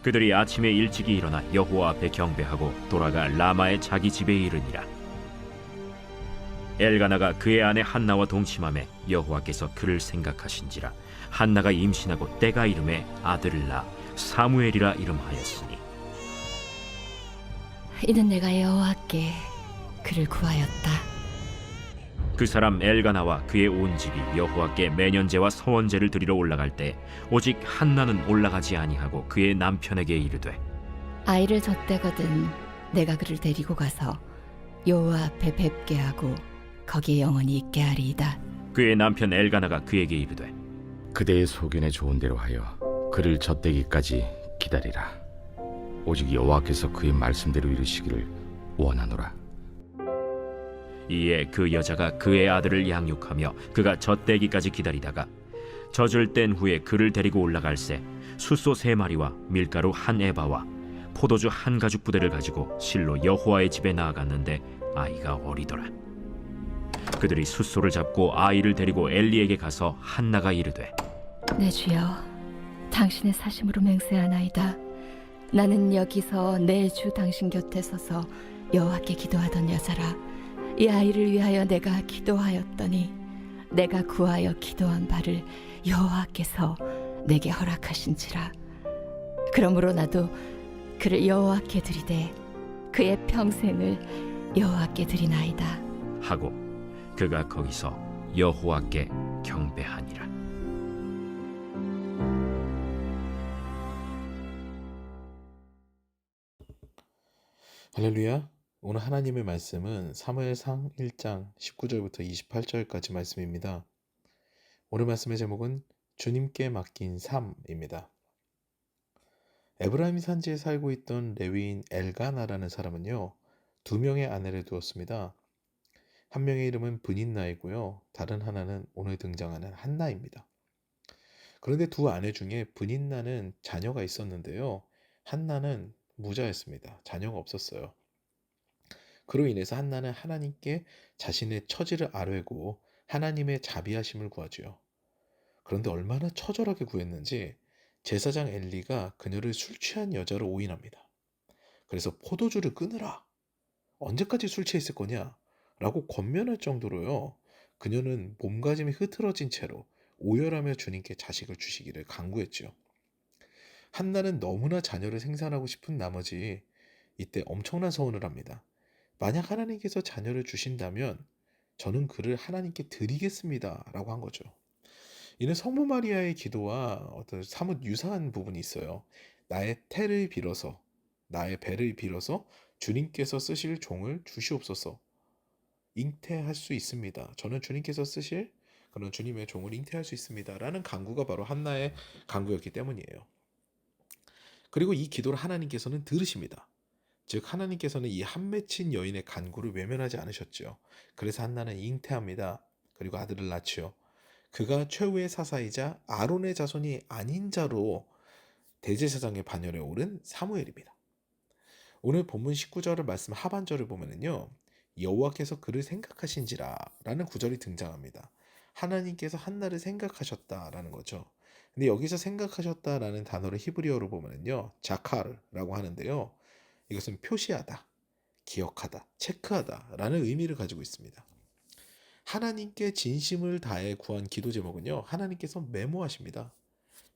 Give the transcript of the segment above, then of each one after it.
그들이 아침에 일찍이 일어나 여호와 앞에 경배하고 돌아가 라마의 자기 집에 이르니라. 엘가나가 그의 아내 한나와 동침함에 여호와께서 그를 생각하신지라. 한나가 임신하고 때가 이름에 아들을 낳아 사무엘이라 이름하였으니 이는 내가 여호와께 그를 구하였다. 그 사람 엘가나와 그의 온 집이 여호와께 매년제와 서원제를 드리러 올라갈 때 오직 한나는 올라가지 아니하고 그의 남편에게 이르되 아이를 젖대거든 내가 그를 데리고 가서 여호와 앞에 뵙게 하고 거기에 영원히 있게 하리이다. 그의 남편 엘가나가 그에게 이르되 그대의 소견에 좋은 대로 하여 그를 젖대기까지 기다리라. 오직 여호와께서 그의 말씀대로 이루시기를 원하노라. 이에 그 여자가 그의 아들을 양육하며 그가 젖대기까지 기다리다가 젖을 뗀 후에 그를 데리고 올라갈새 숫소 3마리와 밀가루 1에바와 포도주 1가죽 부대를 가지고 실로 여호와의 집에 나아갔는데 아이가 어리더라. 그들이 숫소를 잡고 아이를 데리고 엘리에게 가서 한나가 이르되 내 주여, 당신의 사심으로 맹세하나이다. 나는 여기서 내 주 당신 곁에 서서 여호와께 기도하던 여자라. 이 아이를 위하여 내가 기도하였더니 내가 구하여 기도한 바를 여호와께서 내게 허락하신지라. 그러므로 나도 그를 여호와께 드리되 그의 평생을 여호와께 드리나이다. 하고 그가 거기서 여호와께 경배하니라. 할렐루야. 오늘 하나님의 말씀은 사무엘상 1장 19절부터 28절까지 말씀입니다. 오늘 말씀의 제목은 주님께 맡긴 삶입니다. 에브라임 산지에 살고 있던 레위인 엘가나라는 사람은요, 2명의 아내를 두었습니다. 한 명의 이름은 브닌나이고요, 다른 하나는 오늘 등장하는 한나입니다. 그런데 두 아내 중에 브닌나는 자녀가 있었는데요, 한나는 무자였습니다. 자녀가 없었어요. 그로 인해서 한나는 하나님께 자신의 처지를 아뢰고 하나님의 자비하심을 구하지요. 그런데 얼마나 처절하게 구했는지 제사장 엘리가 그녀를 술 취한 여자로 오인합니다. 그래서 포도주를 끊으라. 언제까지 술 취해 있을 거냐? 라고 권면할 정도로요. 그녀는 몸가짐이 흐트러진 채로 오열하며 주님께 자식을 주시기를 간구했지요. 한나는 너무나 자녀를 생산하고 싶은 나머지 이때 엄청난 서원을 합니다. 만약 하나님께서 자녀를 주신다면 저는 그를 하나님께 드리겠습니다 라고 한 거죠. 이는 성모 마리아의 기도와 어떤 사뭇 유사한 부분이 있어요. 나의 태를 빌어서, 나의 배를 빌어서 주님께서 쓰실 종을 주시옵소서. 잉태할 수 있습니다. 저는 주님께서 쓰실 그런 주님의 종을 잉태할 수 있습니다 라는 간구가 바로 한나의 간구였기 때문이에요. 그리고 이 기도를 하나님께서는 들으십니다. 즉 하나님께서는 이 한 맺힌 여인의 간구를 외면하지 않으셨죠. 그래서 한나는 잉태합니다. 그리고 아들을 낳지요. 그가 최후의 사사이자 아론의 자손이 아닌 자로 대제사장의 반열에 오른 사무엘입니다. 오늘 본문 19절을 말씀 하반절을 보면은요, 여호와께서 그를 생각하신지라 라는 구절이 등장합니다. 하나님께서 한나를 생각하셨다라는 거죠. 근데 여기서 생각하셨다라는 단어를 히브리어로 보면은요, 자카르라고 하는데요, 이것은 표시하다, 기억하다, 체크하다 라는 의미를 가지고 있습니다. 하나님께 진심을 다해 구한 기도 제목은요, 하나님께서 메모하십니다.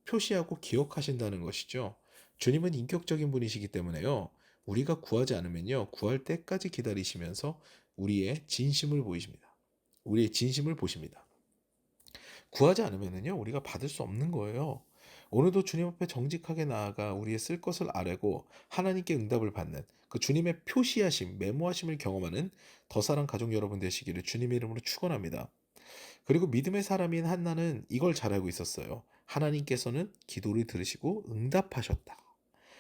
표시하고 기억하신다는 것이죠. 주님은 인격적인 분이시기 때문에요, 우리가 구하지 않으면요, 구할 때까지 기다리시면서 우리의 진심을 보이십니다. 우리의 진심을 보십니다. 구하지 않으면요, 우리가 받을 수 없는 거예요. 오늘도 주님 앞에 정직하게 나아가 우리의 쓸 것을 아뢰고 하나님께 응답을 받는 그 주님의 표시하심, 메모하심을 경험하는 더사랑 가족 여러분 되시기를 주님의 이름으로 축원합니다. 그리고 믿음의 사람인 한나는 이걸 잘 알고 있었어요. 하나님께서는 기도를 들으시고 응답하셨다.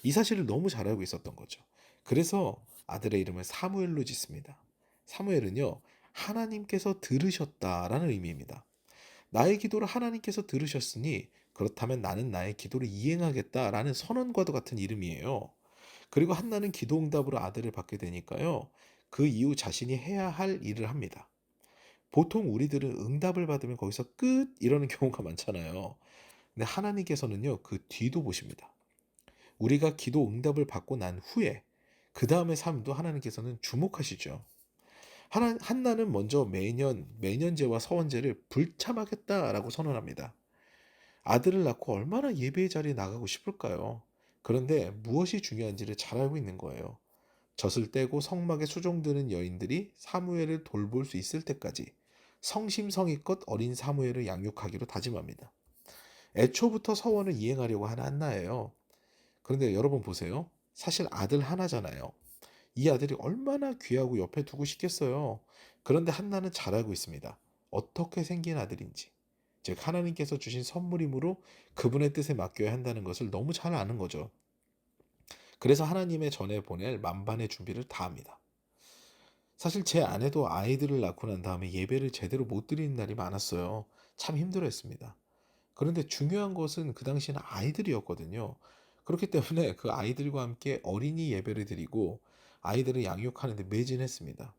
이 사실을 너무 잘 알고 있었던 거죠. 그래서 아들의 이름을 사무엘로 짓습니다. 사무엘은요, 하나님께서 들으셨다라는 의미입니다. 나의 기도를 하나님께서 들으셨으니 그렇다면 나는 나의 기도를 이행하겠다라는 선언과도 같은 이름이에요. 그리고 한나는 기도 응답으로 아들을 받게 되니까요, 그 이후 자신이 해야 할 일을 합니다. 보통 우리들은 응답을 받으면 거기서 끝 이러는 경우가 많잖아요. 근데 하나님께서는요, 그 뒤도 보십니다. 우리가 기도 응답을 받고 난 후에 그 다음의 삶도 하나님께서는 주목하시죠. 한나는 먼저 매년제와 서원제를 불참하겠다라고 선언합니다. 아들을 낳고 얼마나 예배의 자리에 나가고 싶을까요? 그런데 무엇이 중요한지를 잘 알고 있는 거예요. 젖을 떼고 성막에 수종드는 여인들이 사무엘을 돌볼 수 있을 때까지 성심성의껏 어린 사무엘을 양육하기로 다짐합니다. 애초부터 서원을 이행하려고 하는 한나예요. 그런데 여러분 보세요. 사실 아들 하나잖아요. 이 아들이 얼마나 귀하고 옆에 두고 싶겠어요. 그런데 한나는 잘 알고 있습니다. 어떻게 생긴 아들인지. 즉 하나님께서 주신 선물이므로 그분의 뜻에 맡겨야 한다는 것을 너무 잘 아는 거죠. 그래서 하나님의 전에 보낼 만반의 준비를 다 합니다. 사실 제 아내도 아이들을 낳고 난 다음에 예배를 제대로 못 드리는 날이 많았어요. 참 힘들어했습니다. 그런데 중요한 것은 그 당시에는 아이들이었거든요. 그렇기 때문에 그 아이들과 함께 어린이 예배를 드리고 아이들을 양육하는 데 매진했습니다.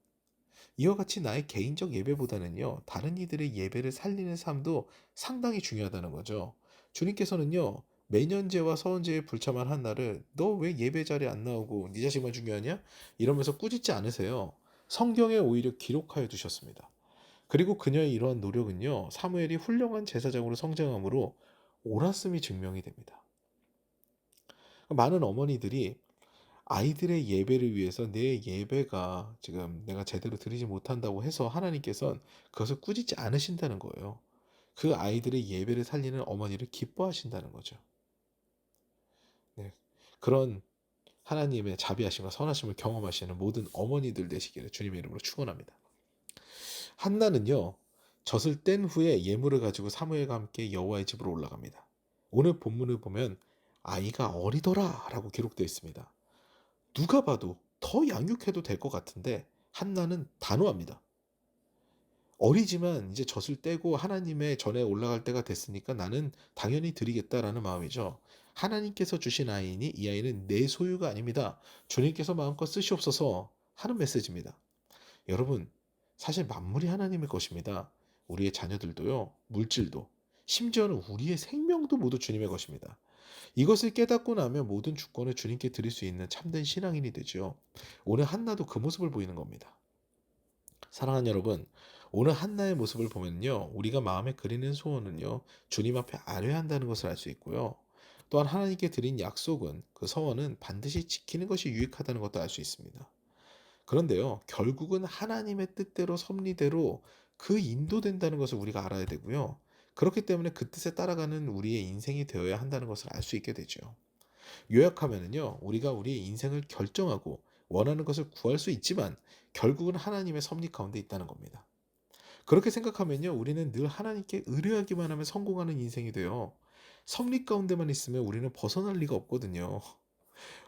이와 같이 나의 개인적 예배보다는요, 다른 이들의 예배를 살리는 삶도 상당히 중요하다는 거죠. 주님께서는요, 매년제와 서원제에 불참한 한나를 너 왜 예배 자리에 안 나오고 네 자식만 중요하냐? 이러면서 꾸짖지 않으세요. 성경에 오히려 기록하여 두셨습니다. 그리고 그녀의 이러한 노력은요, 사무엘이 훌륭한 제사장으로 성장함으로 옳았음이 증명이 됩니다. 많은 어머니들이 아이들의 예배를 위해서 내 예배가 지금 내가 제대로 드리지 못한다고 해서 하나님께서는 그것을 꾸짖지 않으신다는 거예요. 그 아이들의 예배를 살리는 어머니를 기뻐하신다는 거죠. 네. 그런 하나님의 자비하심과 선하심을 경험하시는 모든 어머니들 되시기를 주님의 이름으로 축원합니다. 한나는요, 젖을 뗀 후에 예물을 가지고 사무엘과 함께 여호와의 집으로 올라갑니다. 오늘 본문을 보면 아이가 어리더라 라고 기록되어 있습니다. 누가 봐도 더 양육해도 될 것 같은데 한나는 단호합니다. 어리지만 이제 젖을 떼고 하나님의 전에 올라갈 때가 됐으니까 나는 당연히 드리겠다라는 마음이죠. 하나님께서 주신 아이니 이 아이는 내 소유가 아닙니다. 주님께서 마음껏 쓰시옵소서 하는 메시지입니다. 여러분, 사실 만물이 하나님의 것입니다. 우리의 자녀들도요, 물질도, 심지어는 우리의 생명도 모두 주님의 것입니다. 이것을 깨닫고 나면 모든 주권을 주님께 드릴 수 있는 참된 신앙인이 되죠. 오늘 한나도 그 모습을 보이는 겁니다. 사랑하는 여러분, 오늘 한나의 모습을 보면요, 우리가 마음에 그리는 소원은요, 주님 앞에 아뢰야 한다는 것을 알 수 있고요. 또한 하나님께 드린 약속은 그 서원은 반드시 지키는 것이 유익하다는 것도 알 수 있습니다. 그런데요, 결국은 하나님의 뜻대로 섭리대로 그 인도된다는 것을 우리가 알아야 되고요. 그렇기 때문에 그 뜻에 따라가는 우리의 인생이 되어야 한다는 것을 알 수 있게 되죠. 요약하면은요, 우리가 우리의 인생을 결정하고 원하는 것을 구할 수 있지만 결국은 하나님의 섭리 가운데 있다는 겁니다. 그렇게 생각하면요, 우리는 늘 하나님께 의뢰하기만 하면 성공하는 인생이 돼요. 섭리 가운데만 있으면 우리는 벗어날 리가 없거든요.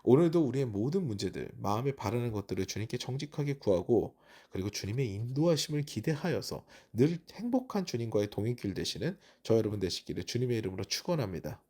오늘도 우리의 모든 문제들, 마음에 바라는 것들을 주님께 정직하게 구하고 그리고 주님의 인도하심을 기대하여서 늘 행복한 주님과의 동행길 되시는 저 여러분 되시기를 주님의 이름으로 축원합니다.